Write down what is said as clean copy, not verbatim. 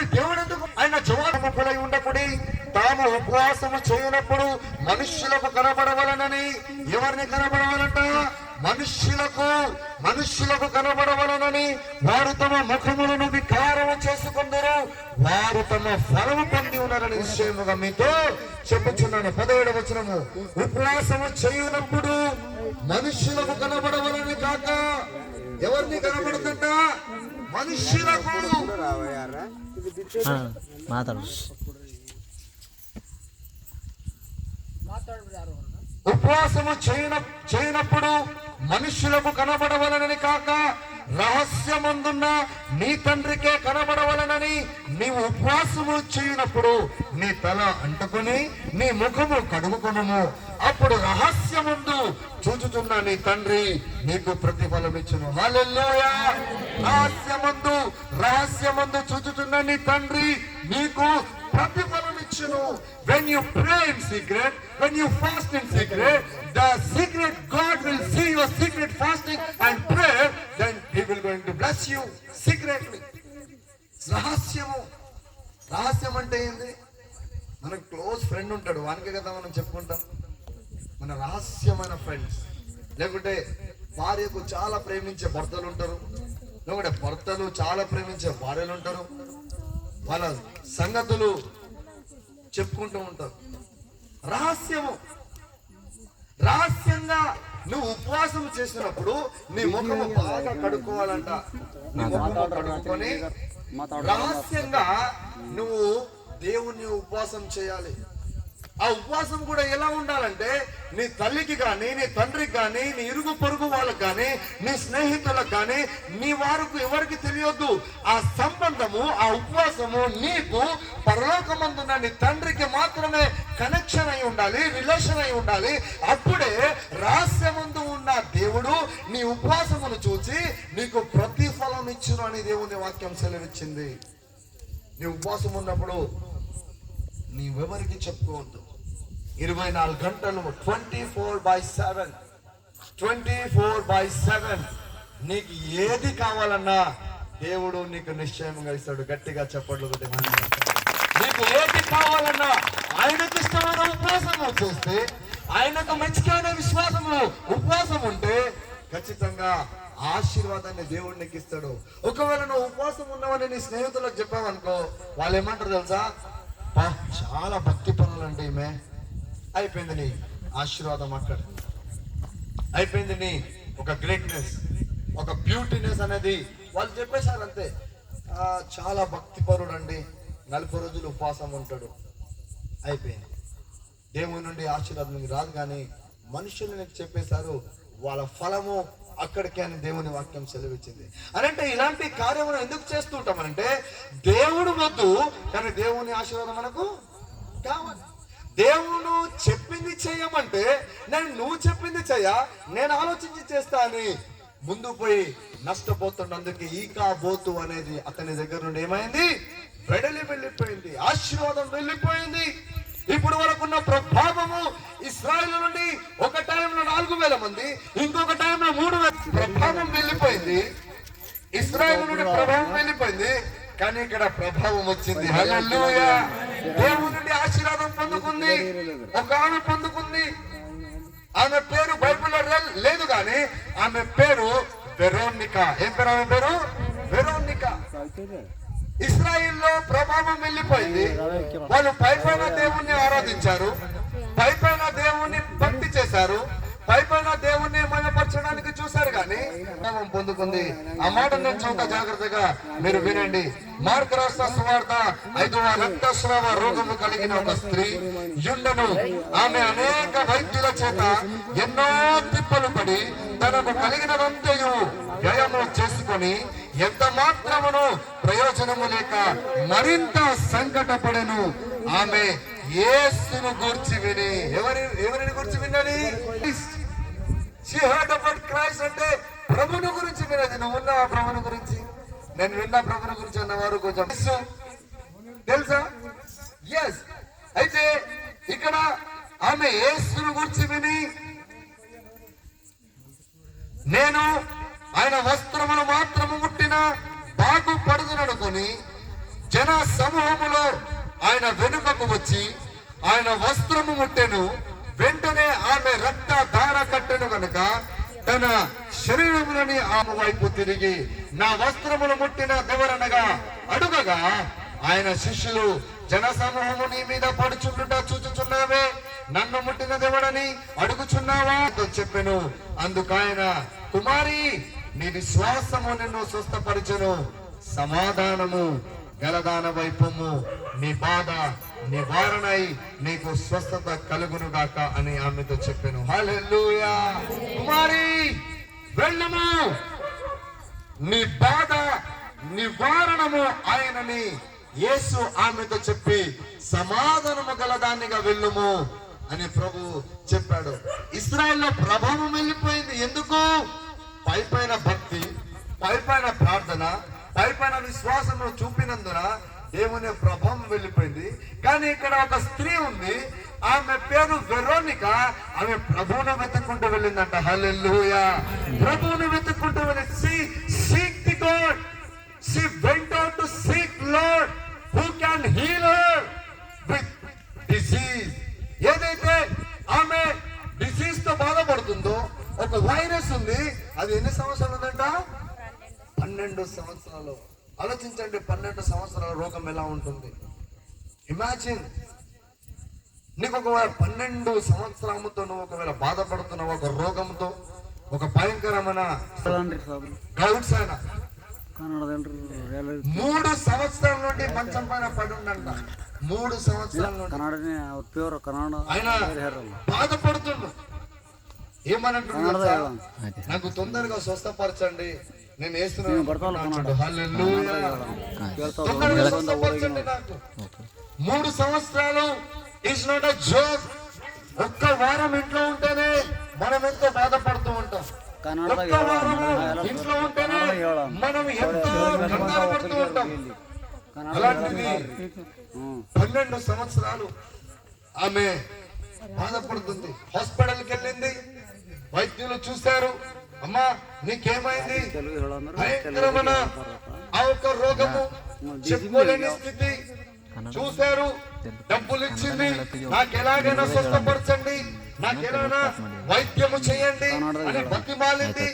మరి దేవుడు ఎందుకు ఆయన జవాబులై ఉండకుడి, తాము ఉపవాసము చేయనప్పుడు మనుష్యులకు కనబడవలనని. ఎవరిని కనబడవాలంట? మనుష్యులకు కనబడవలనని వారు తమ ముఖములను వికారము చేసుకుందరు, వారు తమ ఫలము పొంది ఉన్నారని నిశ్చయముగా మీతో చెప్పుచున్నాను. 17వ వచనము, ఉపవాసము చేయనప్పుడు మనుష్యులకు కనబడవలని కాక. ఎవరిని కనబడుతుంట? మనుష్యులకు. ఉపవాసము చేయనప్పుడు మనుష్యులకు కనబడవలనని కాక, రహస్యమందున్న నీ తండ్రికే కనబడవలనని నీవు ఉపవాసము చేయనప్పుడు నీ తల అంటుకొని నీ ముఖము కడుగుకొనుము. అప్పుడు రహస్యమందు చూచుచున్న నీ తండ్రి నీకు ప్రతిఫలం ఇచ్చును. హల్లెలూయా. రహస్యమందు చూచుచున్న నీ తండ్రి నీకు ప్రతిఫలం ఇచ్చును. When you pray in secret, when you fast in secret, the secret God will see your secret fasting and prayer, then He will going to bless you secretly. రహస్యం అంటే ఏంది? మనకు క్లోజ్ ఫ్రెండ్ ఉంటాడు, వానికే కదా మనం చెప్పుకుంటాం మన రహస్యమైన ఫ్రెండ్స్. లేకుంటే భార్యకు చాలా ప్రేమించే భర్తలు ఉంటారు, లేకుంటే భర్తలు చాలా ప్రేమించే భార్యలు ఉంటారు. వాళ్ళ సంగతులు చెప్పుకుంటూ ఉంటారు. రహస్యంగా నువ్వు ఉపవాసం చేసినప్పుడు నీ ముఖము బాగా కడుక్కోవాలంట. నీ ముఖము కడుక్కొని రహస్యంగా నువ్వు దేవుణ్ణి ఉపవాసం చేయాలి. ఆ ఉపవాసం కూడా ఎలా ఉండాలంటే, నీ తల్లికి కానీ, నీ తండ్రికి కానీ, నీ ఇరుగు పొరుగు వాళ్ళకి కానీ, నీ స్నేహితులకు కానీ, నీ వారికి ఎవరికి తెలియొద్దు. ఆ సంబంధము, ఆ ఉపవాసము నీకు పరలోకమందున్న నీ తండ్రికి మాత్రమే కనెక్షన్ అయి ఉండాలి, రిలేషన్ అయి ఉండాలి. అప్పుడే రహస్యమందు ఉన్న దేవుడు నీ ఉపవాసమును చూసి నీకు ప్రతిఫలం ఇచ్చును అని దేవుని వాక్యం సెలవిచ్చింది. నీ ఉపవాసం ఉన్నప్పుడు నీవెవరికి చెప్పుకోవద్దు. 24 గంటలు 24/7 నీకు ఏది కావాలన్నా దేవుడు నీకు నిశ్చయంగా ఇస్తాడు. గట్టిగా చెప్పట్లు. నీకు ఏది కావాలన్నా ఆయనకు ఇష్టమైన ఉపవాసము చేస్తే, ఆయనకు మెచ్చుకైన విశ్వాసము ఉపవాసం ఉంటే ఖచ్చితంగా ఆశీర్వాదాన్ని దేవుడు నీకు ఇస్తాడు. ఒకవేళ నువ్వు ఉపవాసం ఉన్నావని నీ స్నేహితులకు చెప్పావనుకో, వాళ్ళు ఏమంటారు తెలుసా? చాలా భక్తి పనులంటే ఈమె, అయిపోయింది నీ ఆశీర్వాదం, అక్కడ అయిపోయింది నీ ఒక గ్రేట్నెస్, ఒక బ్యూటీనెస్ అనేది వాళ్ళు చెప్పేశారు అంతే. చాలా భక్తి పరుడు అండి, 40 రోజులు ఉపవాసం ఉంటాడు, అయిపోయింది. దేవుని నుండి ఆశీర్వాదం రాదు. కానీ మనుషులు నీకు చెప్పేశారు, వాళ్ళ ఫలము అక్కడికి అని దేవుని వాక్యం సెలవిచ్చింది. అనంటే ఇలాంటి కార్యములు ఎందుకు చేస్తూ ఉంటామనంటే, దేవుడు వద్దు కానీ దేవుని ఆశీర్వాదం మనకు కావాలి. దేవుడు చెప్పింది చేయమంటే నువ్వు చెప్పింది నేను ఆలోచించి చేస్తా అని ముందు పోయి నష్టపోతున్నందుకు ఈ కాబోతు అనేది అతని దగ్గర నుండి ఏమైంది? వెళ్ళిపోయింది, ఆశీర్వాదం వెళ్ళిపోయింది. ఇప్పుడు వరకు ఉన్న ప్రభావము ఇశ్రాయేలు నుండి ఒక టైంలో 4000 మంది, ఇంకొక టైంలో 3000 ప్రభావం వెళ్ళిపోయింది. ఇశ్రాయేలు నుండి ప్రభావం వెళ్ళిపోయింది, కానీ ఇక్కడ ప్రభావం వచ్చింది. హల్లెలూయా. దేవుని నుండి ఆశీర్వాదం పొందుకుంది, ఒక ఆమె పొందుకుంది. ఆమె పేరు బైబిల్లో లేదు కానీ ఆమె పేరు వెరోనికా. ఏం పేరు ఆమె పేరు? వెరోనికా. ఇశ్రాయేల్లో ప్రభావం వెళ్ళిపోయింది. వాళ్ళు పైపైన దేవుణ్ణి ఆరాధించారు, పైపైన దేవుణ్ణి భక్తి చేశారు, పైపైన దేవుణ్ణి మయపరచడానికి చూశారు, కానీ ప్రభావం పొందుకుంది. ఆ మాట నుంచి ఒక జాగ్రత్తగా మీరు వినండి. మార్కు రాసిన సువార్త 5వ రక్తస్రావ రోగము కలిగిన ఒక స్త్రీ యుండను. ఆమె అనేక వైద్యుల చేత ఎన్నో తిప్పలు పడి తనకు కలిగినదంతయు వ్యయము చేసుకొని ఎంత మాత్రమును ప్రయోజనము లేక మరింత సంకటపడెను. ఆమె యేసును గూర్చి విని, ఎవరిని గురించి విన్నది? She heard about Christ అంటే ప్రభుని గురించి విన్నది. నువ్వు ఉన్నావా ప్రభుని గురించి? నేను విన్నా ప్రభుని గురించి అన్నవారు కొంచెం తెలుసా? ఎస్. అయితే ఇక్కడ ఆమె యేసును గురించి విని, నేను ఆయన వస్త్రములు మాత్రము ముట్టిన బాగుపడుదుననుకొని జన సమూహములో ఆయన వెనుకకు వచ్చి ఆయన వస్త్రము ముట్టెను. వెంటనే ఆమె రక్త ధార కట్టెను గనుక తన శరీరములని ఆమె వైపు తిరిగి నా వస్త్రములు ముట్టిన ఎవరనగా అడుగగా ఆయన శిష్యులు జన సమూహము నీ మీద పడుచుండుట చూచుచున్నావే, నన్ను ముట్టిన దేవుడని అడుగుచున్నావా చెప్పెను. అందుకైన కుమారి నీ విశ్వాసము నిన్ను స్వస్థపరచును, సమాధానము గలదాన వైపము, నీ బాధ నివారణై నీకు స్వస్థత కలుగును గాక అని ఆమెతో చెప్పాను. హల్లెలూయా. కుమారి వెళ్ళము, నీ బాధ నివారణము ఆయనని యేసు ఆమెతో చెప్పి సమాధానము గలదానిగా వెళ్ళుము అని ప్రభు చెప్పాడు. ఇశ్రాయేల్లో ప్రభావం వెళ్ళిపోయింది. ఎందుకు? పైపైన భక్తి, పైపైన ప్రార్థన, పైపైన విశ్వాసము చూపినందున దేవుని ప్రభావం వెళ్ళిపోయింది. కానీ ఇక్కడ ఒక స్త్రీ ఉంది, ఆమె పేరు వెరోనిక. ఆమె ప్రభువును వెతుక్కుంటూ వెళ్ళిందంట. హల్లెలూయా. ప్రభువును వెతుక్కుంటూ వెళ్ళి seek the God. She went out to seek Lord who can heal her with disease. ఏదైతే ఆమె డిసీజ్ తో బాధపడుతుందో, ఒక వైరస్ ఉంది, అది ఎన్ని సంవత్సరాలు ఉందంట? 12 సంవత్సరాలు. ఆలోచించండి, 12 సంవత్సరాల రోగం ఎలా ఉంటుంది. ఇమాజిన్, నీకు ఒకవేళ 12 సంవత్సరాలతో నువ్వు ఒకవేళ బాధపడుతున్నావు ఒక రోగంతో, ఒక భయంకరమైన గౌడ్స్ అయినా 3 సంవత్సరాల నుండి మంచం పైన పడి ఉండంట. 3 సంవత్సరాల నుండి ఆయన బాధపడుతుండు. ఏమనంటున్నా, నాకు తొందరగా స్వస్థపరచండి, నేను వేస్తున్నాను. హల్లెలూయా. తొందరగా స్వస్థపరచండి నాకు. 3 సంవత్సరాలు ఇట్స్ నాట్ ఎ జోక్. ఒక్క వారం ఇంట్లో ఉంటేనే మనం ఎంతో బాధపడుతూ ఉంటాం. ఒక్క వారము ఇంట్లో ఉంటేనే మనం ఎంతో కంగారు పడుతూ ఉంటాం. అలాంటిది 12 సంవత్సరాలు ఆమె బాధపడుతుంది. హాస్పిటల్కి వెళ్ళింది, వైద్యులు చూశారు, అమ్మా నీకేమైంది? భయంకరమైన ఆ ఒక్క రోగము, చెప్పుకోలేని స్థితి. చూశారు, డబ్బులు ఇచ్చింది, నాకు ఎలాగైనా స్వస్థపరచండి, నాకు ఎలాగైనా వైద్యము చేయండి అని బతిమాలింది.